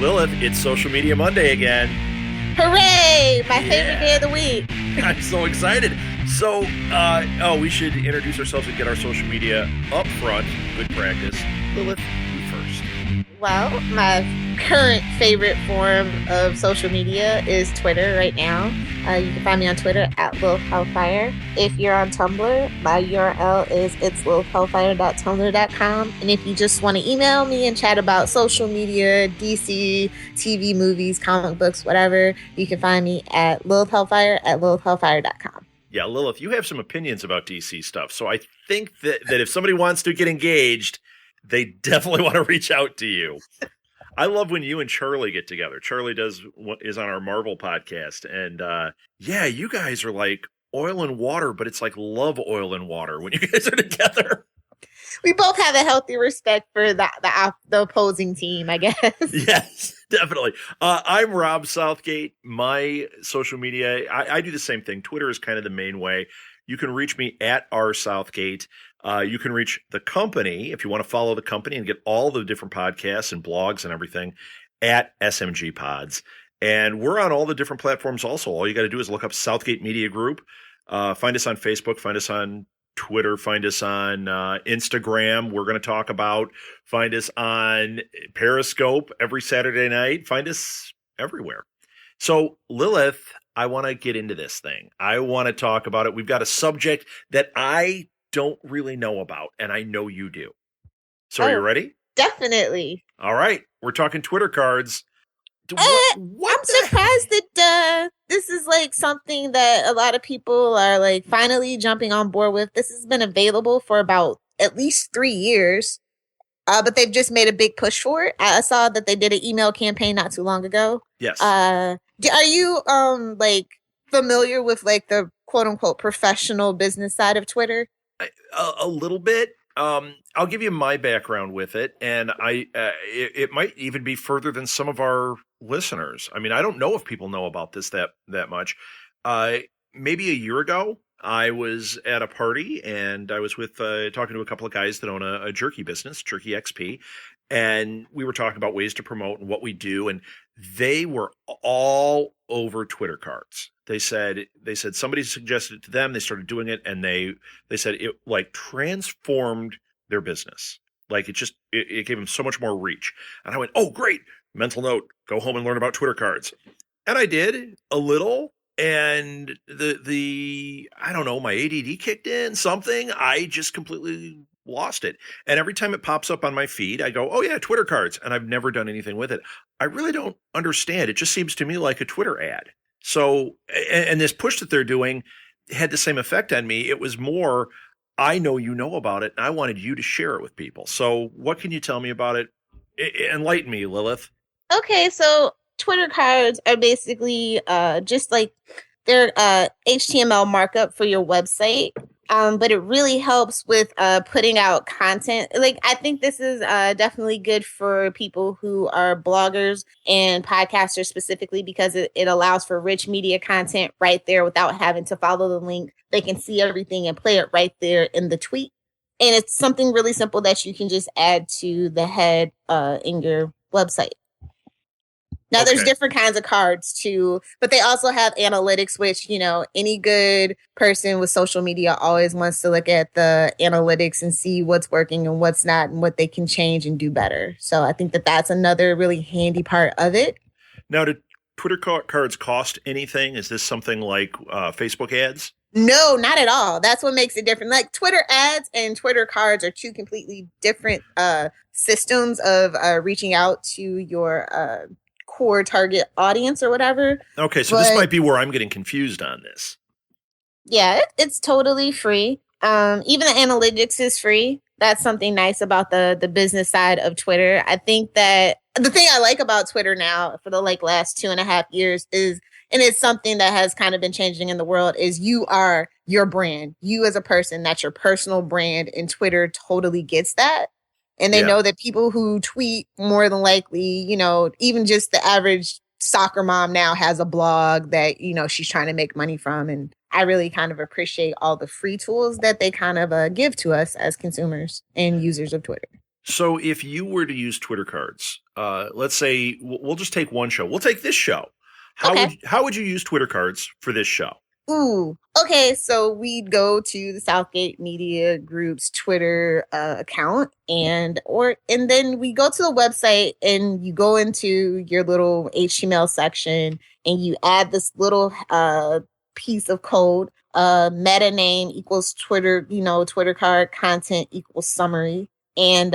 Lilith, it's Social Media Monday again. Hooray! My favorite day of the week. I'm so excited. So, we should introduce ourselves and get our social media up front. Good practice. Lilith, you first. Well, my current favorite form of social media is Twitter right now. You can find me on Twitter at LilithHellfire. If you're on Tumblr, my URL is itslilithhellfire.tumblr.com. And if you just want to email me and chat about social media, DC, TV, movies, comic books, whatever, you can find me at lilithhellfire@lilithhellfire.com. Yeah, Lilith, you have some opinions about DC stuff. So I think that if somebody wants to get engaged, they definitely want to reach out to you. I love when you and Charlie get together. Charlie is on our Marvel podcast. And you guys are like oil and water, but it's like love oil and water when you guys are together. We both have a healthy respect for the opposing team, I guess. Yes, definitely. I'm Rob Southgate. My social media, I do the same thing. Twitter is kind of the main way. You can reach me at rsouthgate. You can reach the company if you want to follow the company and get all the different podcasts and blogs and everything at SMG Pods. And we're on all the different platforms also. All you got to do is look up Southgate Media Group. Find us on Facebook. Find us on Twitter. Find us on Instagram. We're going to talk about. Find us on Periscope every Saturday night. Find us everywhere. So, Lilith, I want to get into this thing. I want to talk about it. We've got a subject that I don't really know about, and I know you do. So, are you ready? Definitely. All right. We're talking Twitter cards. I'm surprised that this is like something that a lot of people are like finally jumping on board with. This has been available for about at least 3 years, but they've just made a big push for it. I saw that they did an email campaign not too long ago. Yes. Are you like familiar with like the quote unquote professional business side of Twitter? A little bit. I'll give you my background with it, and it might even be further than some of our listeners. I mean, I don't know if people know about this that much. Maybe a year ago, I was at a party, and I was with talking to a couple of guys that own a jerky business, Jerky XP, and we were talking about ways to promote and what we do, and they were all over Twitter cards. They said somebody suggested it to them. They started doing it, and they said it like transformed their business. Like it gave them so much more reach. And I went, oh, great. Mental note, go home and learn about Twitter cards. And I did a little, and the I don't know, my ADD kicked in, something. I just completely lost it. And every time it pops up on my feed, I go, oh yeah, Twitter cards. And I've never done anything with it. I really don't understand. It just seems to me like a Twitter ad. So, and this push that they're doing had the same effect on me. It was more, I know you know about it, and I wanted you to share it with people. So what can you tell me about it? Enlighten me, Lilith. Okay, so Twitter cards are basically just like they're HTML markup for your website. But it really helps with putting out content. Like, I think this is definitely good for people who are bloggers and podcasters specifically because it allows for rich media content right there without having to follow the link. They can see everything and play it right there in the tweet. And it's something really simple that you can just add to the head in your website. Now, There's different kinds of cards, too, but they also have analytics, which, you know, any good person with social media always wants to look at the analytics and see what's working and what's not and what they can change and do better. So I think that that's another really handy part of it. Now, do Twitter cards cost anything? Is this something like Facebook ads? No, not at all. That's what makes it different. Like Twitter ads and Twitter cards are two completely different systems of reaching out to your core target audience or whatever. Okay, so this might be where I'm getting confused on this. Yeah, it's totally free. Even the analytics is free. That's something nice about the business side of Twitter. I think that the thing I like about Twitter now for the last 2.5 years is, and it's something that has kind of been changing in the world, is you are your brand. You as a person, that's your personal brand, and Twitter totally gets that. And they know that people who tweet more than likely, you know, even just the average soccer mom now has a blog that, you know, she's trying to make money from. And I really kind of appreciate all the free tools that they kind of give to us as consumers and users of Twitter. So if you were to use Twitter cards, let's say we'll just take one show. We'll take this show. Okay. How would you use Twitter cards for this show? Ooh. Okay, so we'd go to the Southgate Media Group's Twitter account, and then we go to the website, and you go into your little HTML section, and you add this little piece of code. Meta name equals Twitter, Twitter card content equals summary, and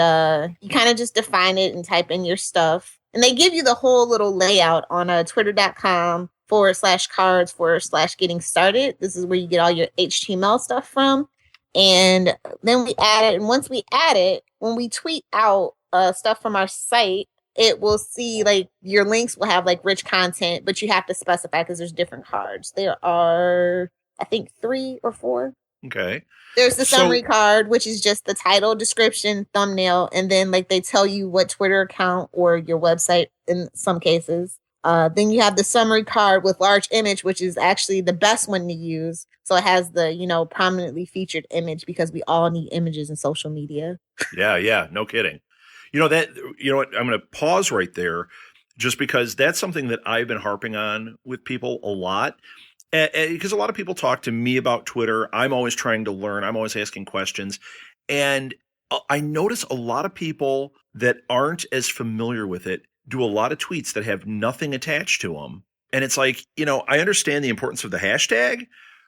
you kind of just define it and type in your stuff, and they give you the whole little layout on twitter.com/cards/getting started. This is where you get all your HTML stuff from. And then we add it. And once we add it, when we tweet out stuff from our site, it will see like your links will have like rich content, but you have to specify because there's different cards. There are, I think, 3 or 4. Okay. There's the summary card, which is just the title, description, thumbnail, and then like they tell you what Twitter account or your website in some cases. Then you have the summary card with large image, which is actually the best one to use. So it has the, prominently featured image because we all need images in social media. Yeah, no kidding. You know what? I'm going to pause right there just because that's something that I've been harping on with people a lot. Because a lot of people talk to me about Twitter. I'm always trying to learn. I'm always asking questions. And I notice a lot of people that aren't as familiar with it do a lot of tweets that have nothing attached to them. And it's like, I understand the importance of the hashtag,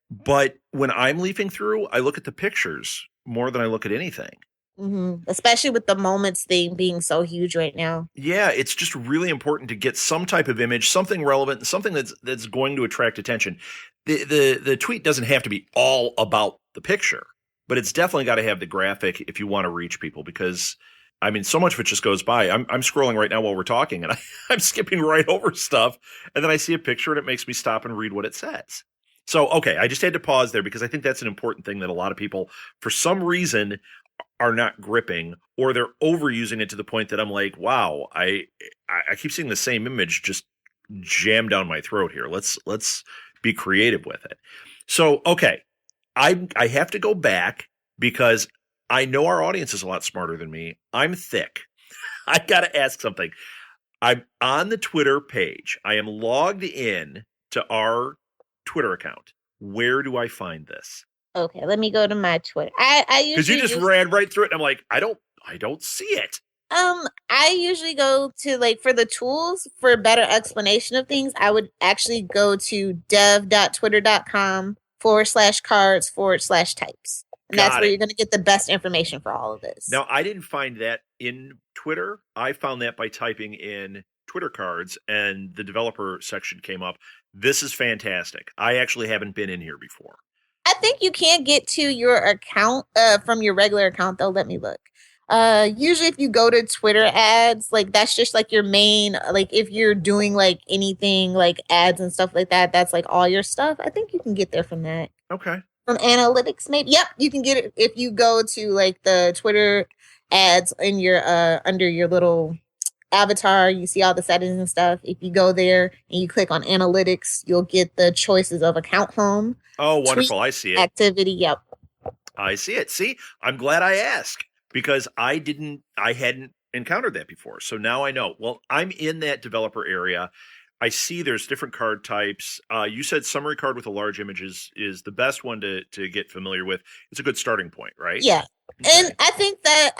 but when I'm leafing through, I look at the pictures more than I look at anything. Mm-hmm. Especially with the moments thing being so huge right now. Yeah, it's just really important to get some type of image, something relevant, something that's going to attract attention. The tweet doesn't have to be all about the picture, but it's definitely got to have the graphic if you want to reach people because I mean, so much of it just goes by. I'm scrolling right now while we're talking, and I'm skipping right over stuff, and then I see a picture, and it makes me stop and read what it says. So, okay, I just had to pause there because I think that's an important thing that a lot of people, for some reason, are not gripping, or they're overusing it to the point that I'm like, wow, I keep seeing the same image just jam down my throat here. Let's be creative with it. So, okay, I have to go back because I know our audience is a lot smarter than me. I'm thick. I got to ask something. I'm on the Twitter page. I am logged in to our Twitter account. Where do I find this? Okay, let me go to my Twitter. I usually because you just ran right through it. And I'm like, I don't see it. I usually go to like for the tools for a better explanation of things. I would actually go to dev.twitter.com/cards/types. And that's where you're going to get the best information for all of this. Now, I didn't find that in Twitter. I found that by typing in Twitter cards and the developer section came up. This is fantastic. I actually haven't been in here before. I think you can get to your account from your regular account, though. Let me look. Usually if you go to Twitter ads, like that's just like your main, like if you're doing like anything like ads and stuff like that, that's like all your stuff. I think you can get there from that. Okay. From analytics, maybe. Yep, you can get it if you go to like the Twitter ads in your under your little avatar. You see all the settings and stuff. If you go there and you click on analytics, you'll get the choices of account home. Oh, wonderful! I see it. Activity. Yep. I see it. See, I'm glad I asked because I hadn't encountered that before. So now I know. Well, I'm in that developer area. I see there's different card types. You said summary card with a large image is the best one to get familiar with. It's a good starting point, right? Yeah. Okay. And I think that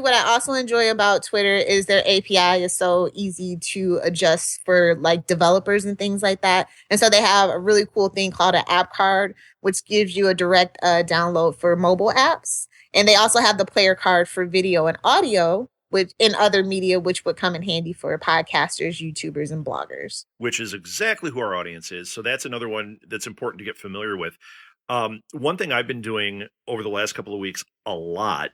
what I also enjoy about Twitter is their API is so easy to adjust for like developers and things like that. And so they have a really cool thing called an app card, which gives you a direct download for mobile apps. And they also have the player card for video and audio, which in other media, which would come in handy for podcasters, YouTubers, and bloggers. Which is exactly who our audience is. So that's another one that's important to get familiar with. One thing I've been doing over the last couple of weeks a lot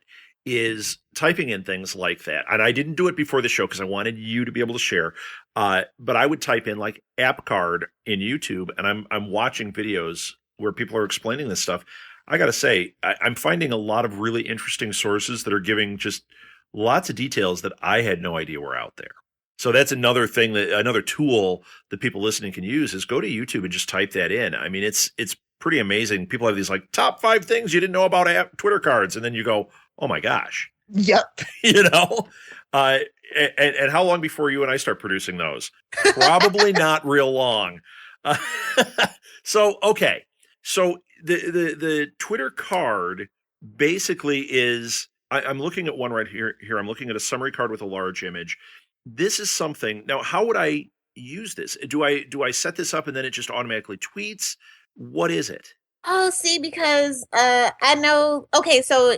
is typing in things like that. And I didn't do it before the show because I wanted you to be able to share. But I would type in like app card in YouTube, and I'm watching videos where people are explaining this stuff. I got to say, I'm finding a lot of really interesting sources that are giving just lots of details that I had no idea were out there. So that's another thing another tool that people listening can use is go to YouTube and just type that in. I mean, it's pretty amazing. People have these like top 5 things you didn't know about Twitter cards. And then you go, oh my gosh. Yep. you know? Uh, and how long before you and I start producing those? Probably not real long. Uh, so, okay. So the Twitter card basically is, I'm looking at one right here. I'm looking at a summary card with a large image. This is something. Now, how would I use this? Do I set this up and then it just automatically tweets? What is it? Oh, see, because I know. Okay, so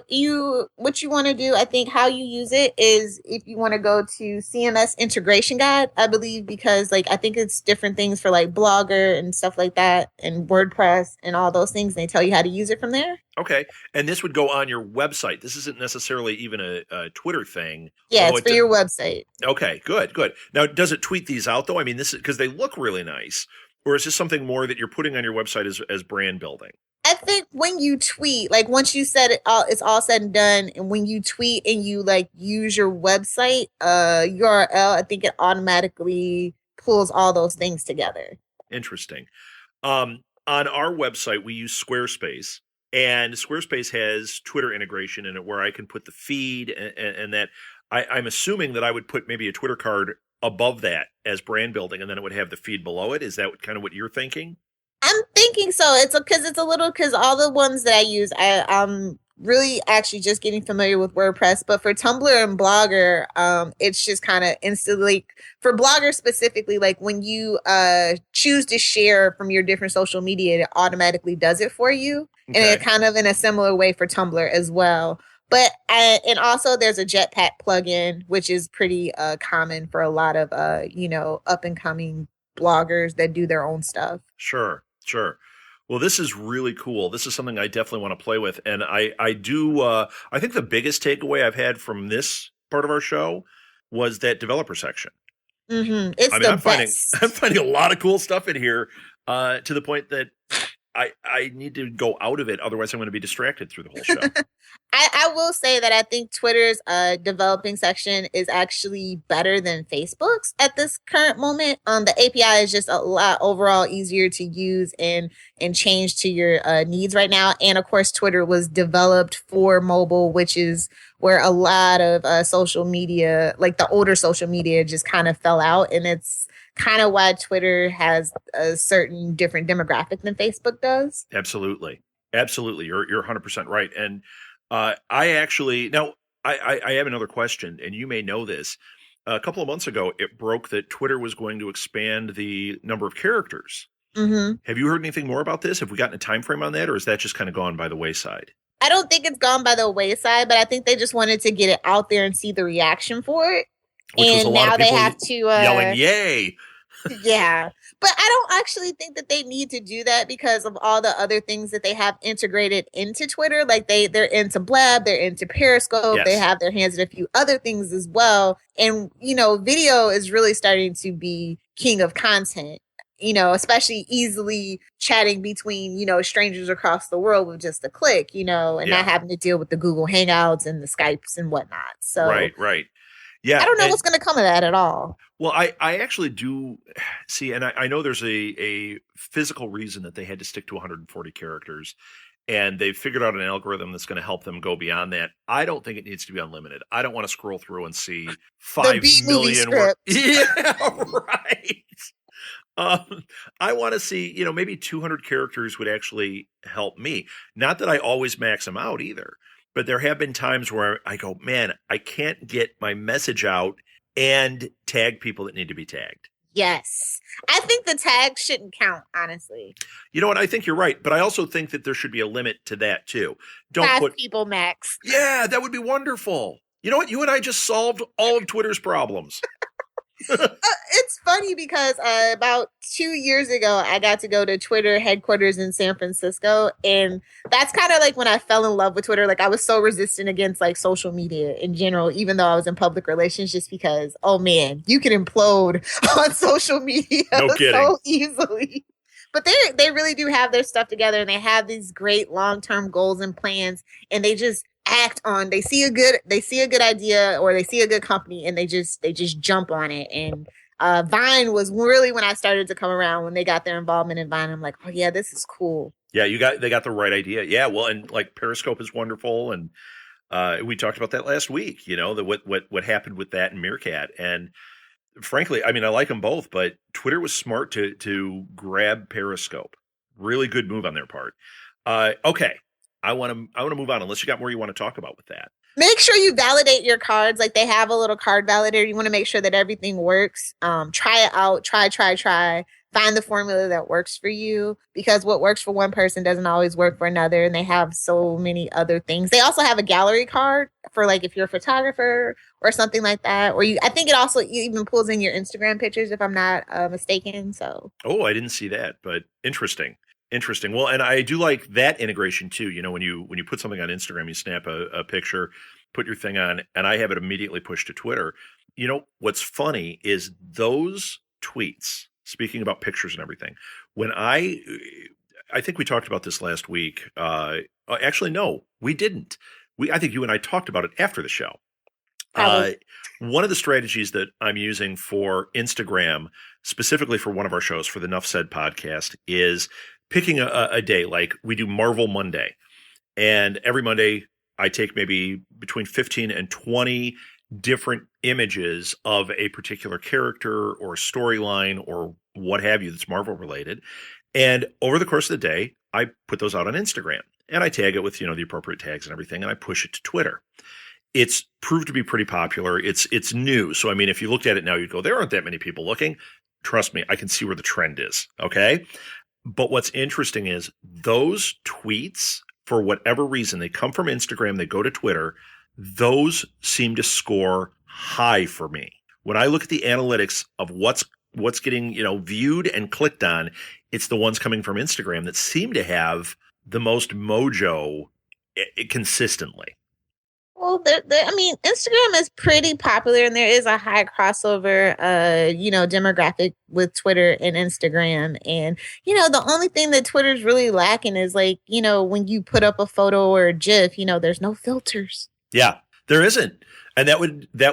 what you want to do, I think, how you use it is if you want to go to CMS integration guide, I believe, because like I think it's different things for like Blogger and stuff like that, and WordPress and all those things. And they tell you how to use it from there. Okay, and this would go on your website. This isn't necessarily even a Twitter thing. Yeah, Although it's for your website. Okay, good. Now, does it tweet these out though? I mean, this is because they look really nice, or is this something more that you're putting on your website as brand building? I think when you tweet, like once you said it all, it's all said and done, and when you tweet and you like use your website URL, I think it automatically pulls all those things together. Interesting. On our website, we use Squarespace, and Squarespace has Twitter integration in it where I can put the feed and that. I'm assuming that I would put maybe a Twitter card above that as brand building, and then it would have the feed below it. Is that kind of what you're thinking? I'm thinking so. Because all the ones that I use, I'm really actually just getting familiar with WordPress. But for Tumblr and Blogger, it's just kind of instantly for Blogger specifically. Like when you choose to share from your different social media, it automatically does it for you, and it kind of in a similar way for Tumblr as well. But and also there's a Jetpack plugin, which is pretty common for a lot of up and coming bloggers that do their own stuff. Sure. Well, this is really cool. This is something I definitely want to play with. And I do, I think the biggest takeaway I've had from this part of our show was that developer section. Mm-hmm. It's I'm finding a lot of cool stuff in here to the point that I need to go out of it. Otherwise, I'm going to be distracted through the whole show. I will say that I think Twitter's developing section is actually better than Facebook's at this current moment. The API is just a lot overall easier to use and change to your needs right now. And of course, Twitter was developed for mobile, which is where a lot of social media, like the older social media, just kind of fell out. And it's kind of why Twitter has a certain different demographic than Facebook does. Absolutely. You're 100% right. And I actually now I have another question, and you may know this. A couple of months ago, it broke that Twitter was going to expand the number of characters. Mm-hmm. Have you heard anything more about this? Have we gotten a time frame on that, or is that just kind of gone by the wayside? I don't think it's gone by the wayside, but I think they just wanted to get it out there and see the reaction for it. Which was a lot of people have to yelling, "Yay!" Yeah, but I don't actually think that they need to do that because of all the other things that they have integrated into Twitter. Like they're into Blab, they're into Periscope, Yes. They have their hands in a few other things as well. And video is really starting to be king of content. Especially easily chatting between, strangers across the world with just a click, and not having to deal with the Google Hangouts and the Skypes and whatnot. So right. Yeah. I don't know what's going to come of that at all. Well, I actually do see, and I know there's a physical reason that they had to stick to 140 characters, and they've figured out an algorithm that's going to help them go beyond that. I don't think it needs to be unlimited. I don't want to scroll through and see 5 million words. Yeah, right. I want to see, maybe 200 characters would actually help me. Not that I always max them out either, but there have been times where I go, man, I can't get my message out and tag people that need to be tagged. Yes. I think the tags shouldn't count, honestly. You know what? I think you're right, but I also think that there should be a limit to that too. Don't 5 put people max. Yeah, that would be wonderful. You know what? You and I just solved all of Twitter's problems. It's funny because about 2 years ago, I got to go to Twitter headquarters in San Francisco. And that's kind of like when I fell in love with Twitter. Like I was so resistant against like social media in general, even though I was in public relations, just because, oh man, you can implode on social media so easily. But they really do have their stuff together, and they have these great long-term goals and plans, and they just act on. They see a good idea, or they see a good company, and they just jump on it. And Vine was really when I started to come around, when they got their involvement in Vine. I'm like, oh yeah, this is cool. Yeah, they got the right idea. Yeah, well, and like Periscope is wonderful, and We talked about that last week, what happened with that and Meerkat. And frankly, I mean, I like them both, but Twitter was smart to grab Periscope. Really good move on their part. Okay, I want to move on. Unless you got more you want to talk about with that. Make sure you validate your cards. Like they have a little card validator. You want to make sure that everything works. Try it out. Try. Find the formula that works for you, because what works for one person doesn't always work for another. And they have so many other things. They also have a gallery card for like if you're a photographer or something like that. Or I think it also even pulls in your Instagram pictures if I'm not mistaken. So. Oh, I didn't see that, but interesting. Interesting. Well, and I do like that integration too. When you put something on Instagram, you snap a picture, put your thing on, and I have it immediately pushed to Twitter. What's funny is those tweets, speaking about pictures and everything, when I think we talked about this last week. Actually, no, we didn't. I think you and I talked about it after the show. One of the strategies that I'm using for Instagram, specifically for one of our shows, for the Nuff Said podcast, is picking a day. Like we do Marvel Monday, and every Monday I take maybe between 15 and 20 different images of a particular character or storyline or what have you that's Marvel related. And over the course of the day, I put those out on Instagram and I tag it with, the appropriate tags and everything. And I push it to Twitter. It's proved to be pretty popular. It's new. So, I mean, if you looked at it now, you'd go, there aren't that many people looking. Trust me, I can see where the trend is. Okay. But what's interesting is those tweets, for whatever reason, they come from Instagram, they go to Twitter. Those seem to score high for me. When I look at the analytics of what's getting, viewed and clicked on, it's the ones coming from Instagram that seem to have the most mojo consistently. Well, I mean, Instagram is pretty popular, and there is a high crossover, demographic with Twitter and Instagram. And, the only thing that Twitter's really lacking is like, when you put up a photo or a GIF, there's no filters. Yeah, there isn't. And that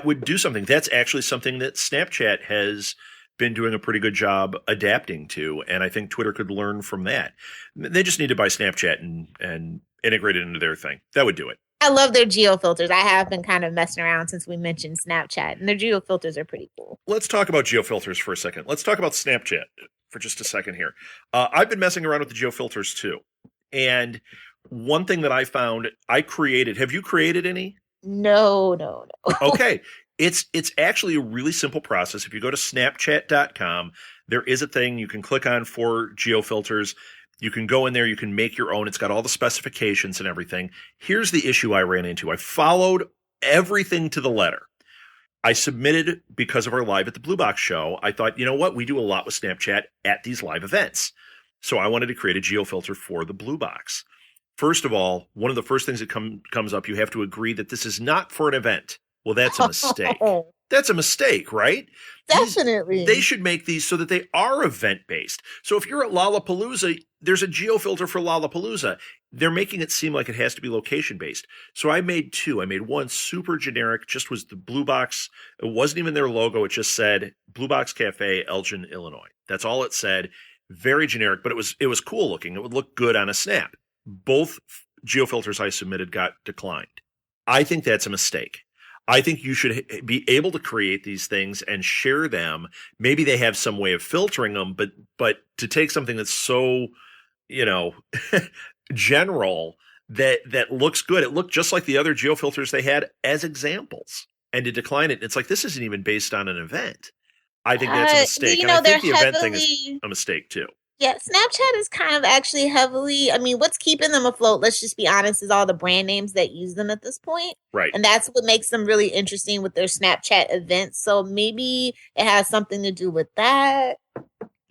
would do something. That's actually something that Snapchat has been doing a pretty good job adapting to. And I think Twitter could learn from that. They just need to buy Snapchat and integrate it into their thing. That would do it. I love their geo filters. I have been kind of messing around since we mentioned Snapchat, and their geo filters are pretty cool. Let's talk about geo filters for a second. Let's talk about Snapchat for just a second here. I've been messing around with the geo filters too. And one thing that I found, have you created any? No. Okay. It's actually a really simple process. If you go to snapchat.com, there is a thing you can click on for geo filters. You can go in there, you can make your own. It's got all the specifications and everything. Here's the issue I ran into. I followed everything to the letter. I submitted because of our Live at the Blue Box show. I thought, you know what? We do a lot with Snapchat at these live events. So I wanted to create a geo filter for the Blue Box. First of all, one of the first things that comes up, you have to agree that this is not for an event. Well, that's a mistake. That's a mistake, right? Definitely. They should make these so that they are event-based. So if you're at Lollapalooza, there's a geo filter for Lollapalooza. They're making it seem like it has to be location-based. So I made two. I made one super generic, just was the Blue Box. It wasn't even their logo. It just said Blue Box Cafe, Elgin, Illinois. That's all it said. Very generic, but it was cool looking. It would look good on a snap. Both geo filters I submitted got declined. I think that's a mistake. I think you should be able to create these things and share them. Maybe they have some way of filtering them, but to take something that's so, general that looks good. It looked just like the other geo filters they had as examples, and to decline it, it's like, this isn't even based on an event. I think that's a mistake. And I think the event thing is a mistake too. Yeah, Snapchat is kind of actually heavily, what's keeping them afloat, let's just be honest, is all the brand names that use them at this point. Right. And that's what makes them really interesting with their Snapchat events. So maybe it has something to do with that.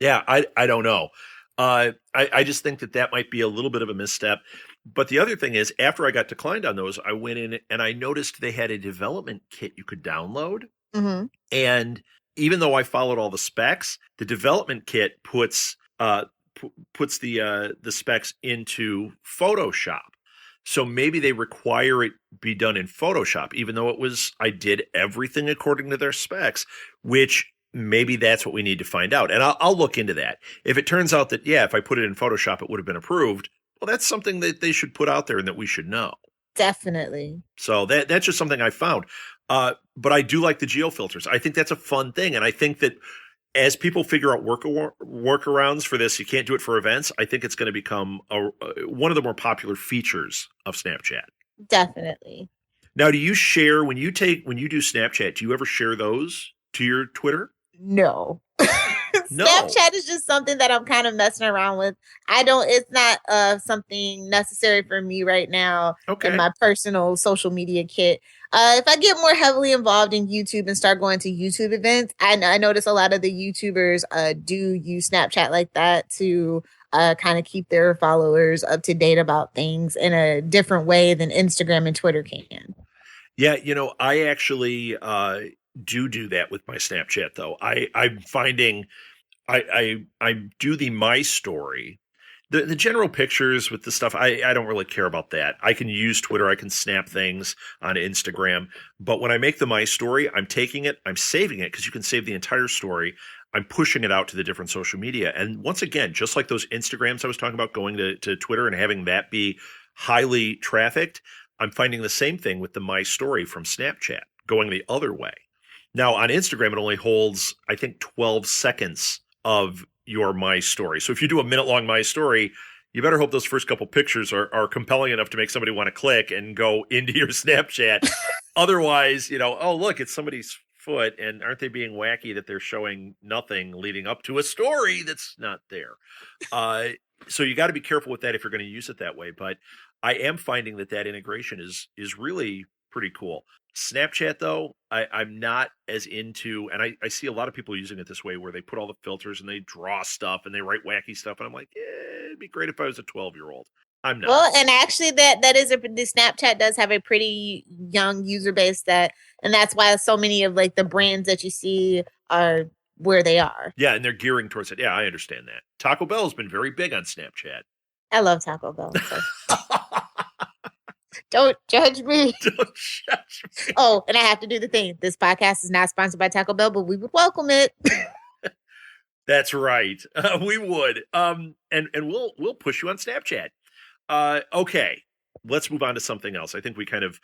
Yeah, I don't know. I just think that might be a little bit of a misstep. But the other thing is, after I got declined on those, I went in and I noticed they had a development kit you could download. Mm-hmm. And even though I followed all the specs, the development kit puts the specs into Photoshop. So maybe they require it be done in Photoshop, even though I did everything according to their specs, which maybe that's what we need to find out. And I'll look into that. If it turns out that, if I put it in Photoshop, it would have been approved. Well, that's something that they should put out there and that we should know. Definitely. So that's just something I found. But I do like the geo filters. I think that's a fun thing, and I think that as people figure out workarounds for this, you can't do it for events. I think it's going to become one of the more popular features of Snapchat. Definitely. Now, do you share when you do Snapchat? Do you ever share those to your Twitter? No. No. Snapchat is just something that I'm kind of messing around with. It's not something necessary for me right now in my personal social media kit. If I get more heavily involved in YouTube and start going to YouTube events, I notice a lot of the YouTubers do use Snapchat like that to kind of keep their followers up to date about things in a different way than Instagram and Twitter can. Yeah, I actually do that with my Snapchat, though. I'm finding I do the My Story. The general pictures with the stuff, I don't really care about that. I can use Twitter. I can snap things on Instagram. But when I make the My Story, I'm taking it, I'm saving it, because you can save the entire story. I'm pushing it out to the different social media. And once again, just like those Instagrams I was talking about, going to Twitter and having that be highly trafficked, I'm finding the same thing with the My Story from Snapchat, going the other way. Now, on Instagram, it only holds, I think, 12 seconds of your My Story. So if you do a minute-long My Story, you better hope those first couple pictures are compelling enough to make somebody want to click and go into your Snapchat. Otherwise, oh, look, it's somebody's foot, and aren't they being wacky that they're showing nothing leading up to a story that's not there? So you got to be careful with that if you're going to use it that way. But I am finding that integration is really pretty cool. Snapchat, though, I'm not as into, and I see a lot of people using it this way, where they put all the filters and they draw stuff and they write wacky stuff, and I'm like, it'd be great if I was a 12-year-old. I'm not. Well, and actually, the Snapchat does have a pretty young user base, and that's why so many of like the brands that you see are where they are. Yeah, and they're gearing towards it. Yeah, I understand that. Taco Bell has been very big on Snapchat. I love Taco Bell. So. Don't judge me. Don't judge me. Oh, and I have to do the thing. This podcast is not sponsored by Taco Bell, but we would welcome it. That's right. We would. And we'll push you on Snapchat. Okay. Let's move on to something else. I think we kind of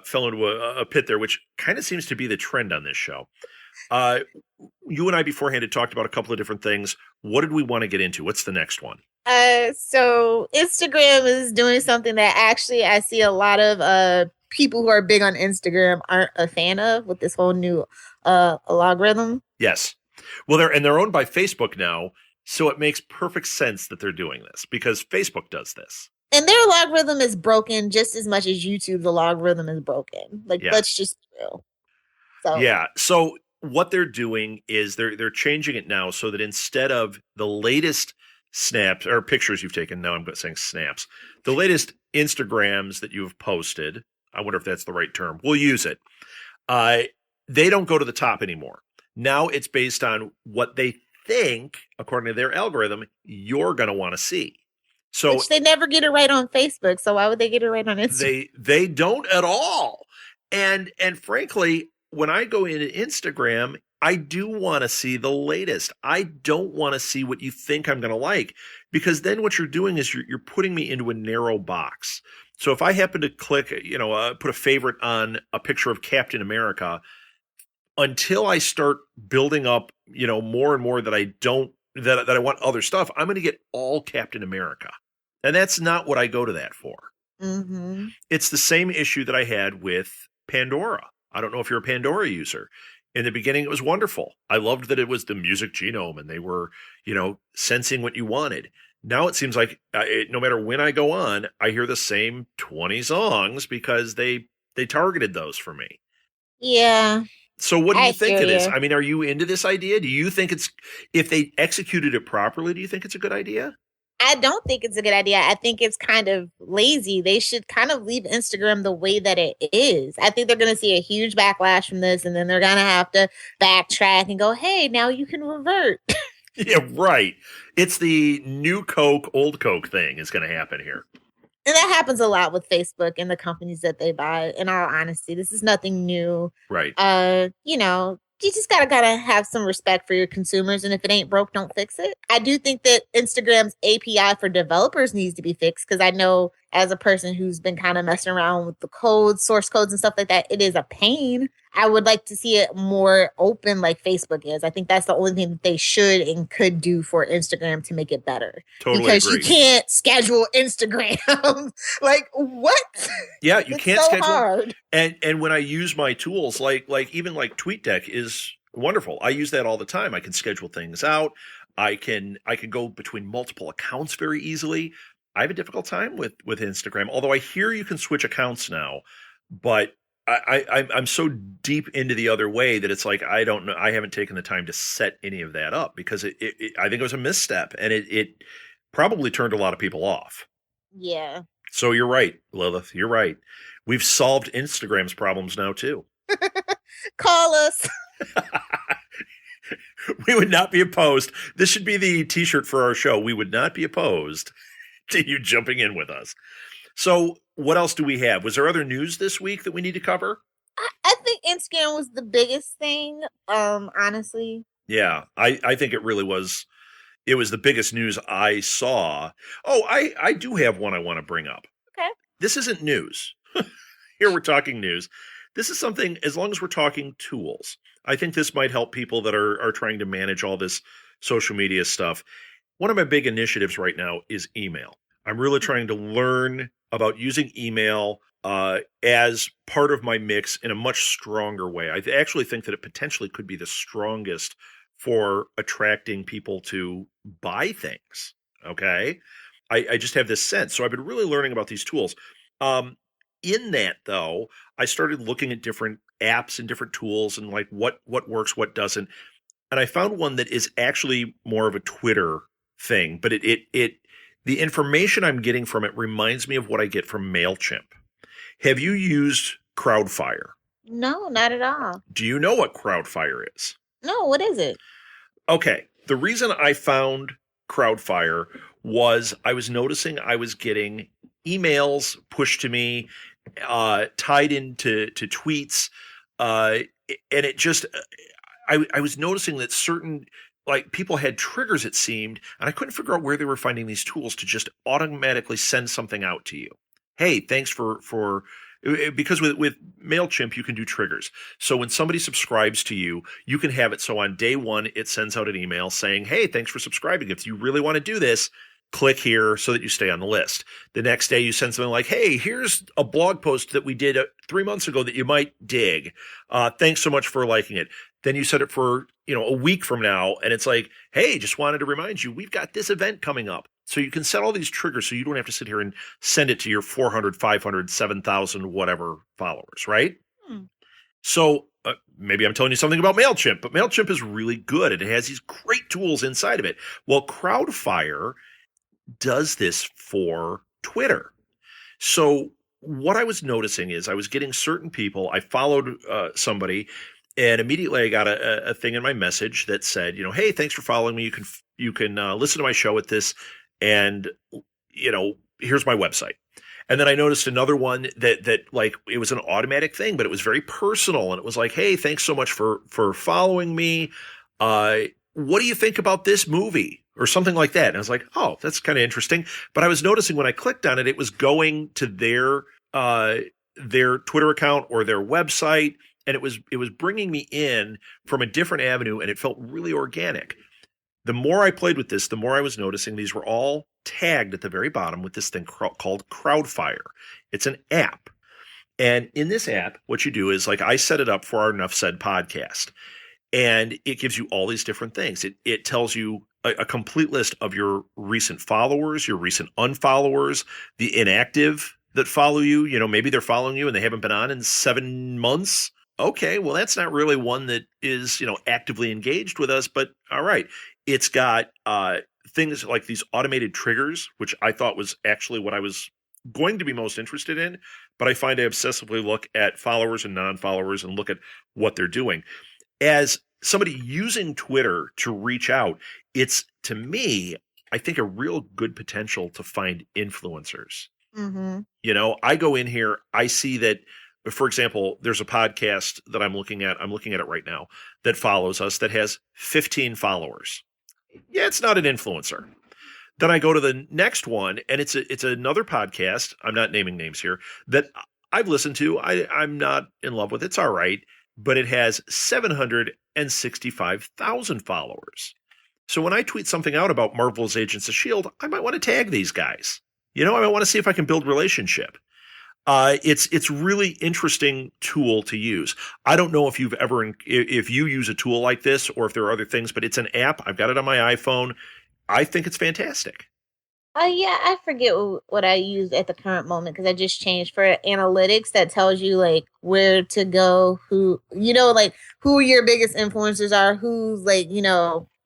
fell into a pit there, which kind of seems to be the trend on this show. You and I beforehand had talked about a couple of different things. What did we want to get into? What's the next one? So Instagram is doing something that actually I see a lot of people who are big on Instagram aren't a fan of, with this whole new algorithm. Yes. Well, they're owned by Facebook now, so it makes perfect sense that they're doing this, because Facebook does this. And their algorithm is broken just as much as YouTube's algorithm is broken. Let's just be real. So what they're doing is they're changing it now so that instead of the latest snaps or pictures you've taken, now I'm saying snaps, the latest Instagrams that you've posted, I wonder if that's the right term, we'll use it. They don't go to the top anymore. Now it's based on what they think, according to their algorithm, you're going to want to see. So, which they never get it right on Facebook. So why would they get it right on Instagram? They don't at all. And frankly, when I go into Instagram, I do want to see the latest. I don't want to see what you think I'm going to like, because then what you're doing is you're putting me into a narrow box. So if I happen to click, put a favorite on a picture of Captain America, until I start building up, more and more that I want other stuff, I'm going to get all Captain America. And that's not what I go to that for. Mm-hmm. It's the same issue that I had with Pandora. I don't know if you're a Pandora user. In the beginning, it was wonderful. I loved that it was the music genome and they were, sensing what you wanted. Now it seems like no matter when I go on, I hear the same 20 songs because they targeted those for me. Yeah. So what do you think of this? I mean, are you into this idea? Do you think if they executed it properly, do you think it's a good idea? I don't think it's a good idea. I think it's kind of lazy. They should kind of leave Instagram the way that it is. I think they're going to see a huge backlash from this, and then they're going to have to backtrack and go, hey, now you can revert. Yeah, right. It's the new Coke, old Coke thing is going to happen here. And that happens a lot with Facebook and the companies that they buy. In all honesty, this is nothing new. Right. You just gotta have some respect for your consumers, and if it ain't broke, don't fix it. I do think that Instagram's API for developers needs to be fixed, because I know as a person who's been kind of messing around with the codes, source codes and stuff like that, it is a pain. I would like to see it more open like Facebook is. I think that's the only thing that they should and could do for Instagram to make it better. Totally Because agree. you can't schedule Instagram. Like what? Yeah, you It's can't so schedule. hard. And when I use my tools, like even like TweetDeck is wonderful. I use that all the time. I can schedule things out. I can go between multiple accounts very easily. I have a difficult time with Instagram, although I hear you can switch accounts now, but I'm so deep into the other way that it's like I don't know. I haven't taken the time to set any of that up because I think it was a misstep, and it probably turned a lot of people off. Yeah. So you're right, Lilith. You're right. We've solved Instagram's problems now too. Call us. We would not be opposed. This should be the t-shirt for our show. We would not be opposed to you jumping in with us. So what else do we have? Was there other news this week that we need to cover? I think Instagram was the biggest thing, honestly. Yeah, I think it really was. It was the biggest news I saw. Oh, I do have one I want to bring up. Okay. This isn't news. Here we're talking news. This is something, as long as we're talking tools, I think this might help people that are trying to manage all this social media stuff. One of my big initiatives right now is email. I'm really trying to learn about using email as part of my mix in a much stronger way. I actually think that it potentially could be the strongest for attracting people to buy things. Okay. I just have this sense. So I've been really learning about these tools. In that, though, I started looking at different apps and different tools and like what works, what doesn't. And I found one that is actually more of a Twitter thing, but the information I'm getting from it reminds me of what I get from MailChimp. Have you used Crowdfire? No, not at all. Do you know what Crowdfire is? No, what is it? Okay. The reason I found Crowdfire was I was noticing I was getting emails pushed to me, tied into tweets, and it just I was noticing that certain like people had triggers, it seemed, and I couldn't figure out where they were finding these tools to just automatically send something out to you. Hey, thanks for because with MailChimp, you can do triggers. So when somebody subscribes to you, you can have it so on day one, it sends out an email saying, hey, thanks for subscribing. If you really want to do this, click here so that you stay on the list. The next day you send something like, hey, here's a blog post that we did 3 months ago that you might dig. Thanks so much for liking it. Then you set it for, a week from now. And it's like, hey, just wanted to remind you, we've got this event coming up. So you can set all these triggers so you don't have to sit here and send it to your 400, 500, 7,000, whatever followers, right? So maybe I'm telling you something about MailChimp, but MailChimp is really good. And it has these great tools inside of it. Well, Crowdfire does this for Twitter. So what I was noticing is I was getting certain people. I followed somebody, and immediately I got a thing in my message that said, hey, thanks for following me. You can listen to my show at this, and here's my website. And then I noticed another one that like it was an automatic thing, but it was very personal, and it was like, hey, thanks so much for following me. What do you think about this movie? Or something like that. And I was like, oh, that's kind of interesting. But I was noticing when I clicked on it, it was going to their Twitter account or their website. And it was bringing me in from a different avenue, and it felt really organic. The more I played with this, the more I was noticing these were all tagged at the very bottom with this thing called Crowdfire. It's an app. And in this app, what you do is like I set it up for our Enough Said podcast. And it gives you all these different things. It tells you a complete list of your recent followers, your recent unfollowers, the inactive that follow you. Maybe they're following you and they haven't been on in 7 months. Okay, well, that's not really one that is, actively engaged with us, but all right. It's got things like these automated triggers, which I thought was actually what I was going to be most interested in, but I find I obsessively look at followers and non-followers and look at what they're doing. As somebody using Twitter to reach out, it's, to me, I think a real good potential to find influencers. Mm-hmm. I go in here, I see that, for example, there's a podcast that I'm looking at it right now, that follows us that has 15 followers. Yeah, it's not an influencer. Then I go to the next one, and it's another podcast. I'm not naming names here that I've listened to. I'm not in love with. It's all right, but it has 765,000 followers. So when I tweet something out about Marvel's Agents of S.H.I.E.L.D., I might want to tag these guys. I might want to see if I can build relationship. It's really interesting tool to use. I don't know if you use a tool like this or if there are other things, but it's an app. I've got it on my iPhone. I think it's fantastic. Yeah, I forget what I use at the current moment because I just changed for analytics that tells you like where to go, who your biggest influencers are, who's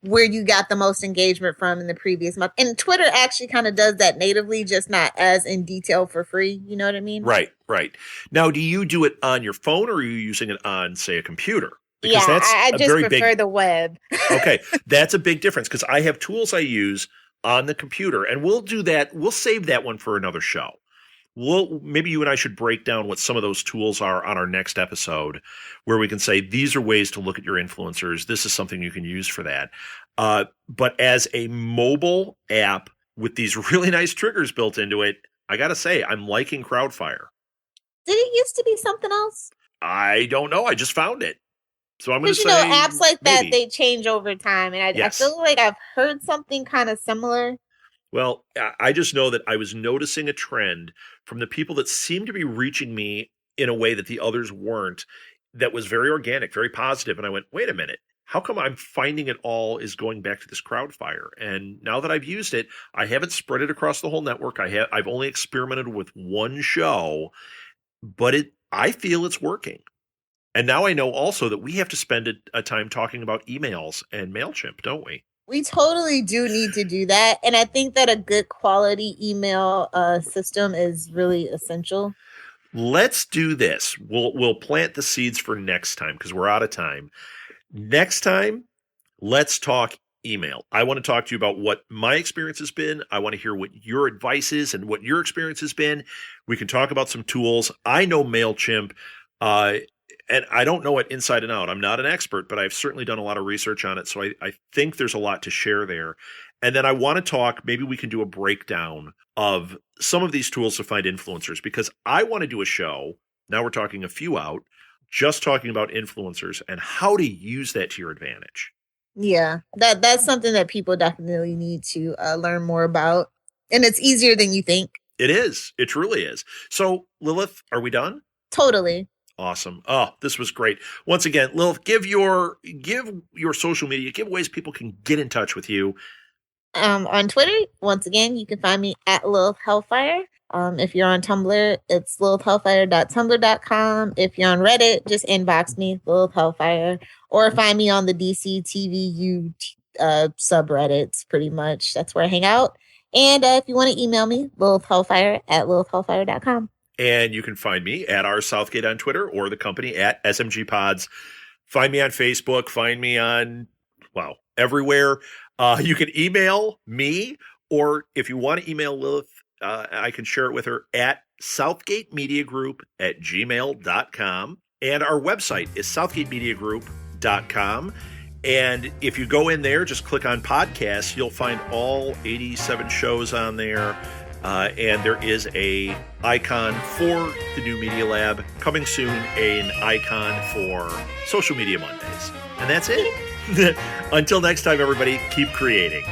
where you got the most engagement from in the previous month. And Twitter actually kind of does that natively, just not as in detail for free. You know what I mean? Right. Now, do you do it on your phone or are you using it on, say, a computer? Because I just prefer the web. Okay, that's a big difference because I have tools I use on the computer, and we'll do that. We'll save that one for another show. Maybe you and I should break down what some of those tools are on our next episode, where we can say these are ways to look at your influencers. This is something you can use for that. But as a mobile app with these really nice triggers built into it, I got to say, I'm liking Crowdfire. Did it used to be something else? I don't know. I just found it. So I'm going to say apps like that, maybe. They change over time. And I feel like I've heard something kind of similar. Well, I just know that I was noticing a trend from the people that seemed to be reaching me in a way that the others weren't, that was very organic, very positive. And I went, wait a minute, how come I'm finding it all is going back to this Crowdfire? And now that I've used it, I haven't spread it across the whole network. I've only experimented with one show, but I feel it's working. And now I know also that we have to spend a time talking about emails and MailChimp, don't we? We totally do need to do that. And I think that a good quality email system is really essential. Let's do this. We'll plant the seeds for next time because we're out of time. Next time, let's talk email. I want to talk to you about what my experience has been. I want to hear what your advice is and what your experience has been. We can talk about some tools. I know MailChimp. And I don't know it inside and out. I'm not an expert, but I've certainly done a lot of research on it. So I think there's a lot to share there. And then I want to talk, maybe we can do a breakdown of some of these tools to find influencers, because I want to do a show. Now we're talking a few out, just talking about influencers and how to use that to your advantage. Yeah, that's something that people definitely need to learn more about. And it's easier than you think. It is. It truly is. So, Lilith, are we done? Totally. Awesome. Oh, this was great. Once again, Lilith, give your social media, give ways people can get in touch with you. On Twitter, once again, you can find me at Lilith Hellfire. If you're on Tumblr, it's lilithhellfire.tumblr.com. If you're on Reddit, just inbox me, Lilith Hellfire, or find me on the DC TVU subreddits, pretty much. That's where I hang out. And if you want to email me, lilithhellfire@lilithhellfire.com. And you can find me at R Southgate on Twitter or the company at SMG Pods. Find me on Facebook. Find me on, everywhere. You can email me, or if you want to email Lilith, I can share it with her at southgatemediagroup@gmail.com. And our website is southgatemediagroup.com. And if you go in there, just click on podcasts, you'll find all 87 shows on there. And there is a icon for the new Media Lab. Coming soon, an icon for Social Media Mondays. And that's it. Until next time, everybody, keep creating.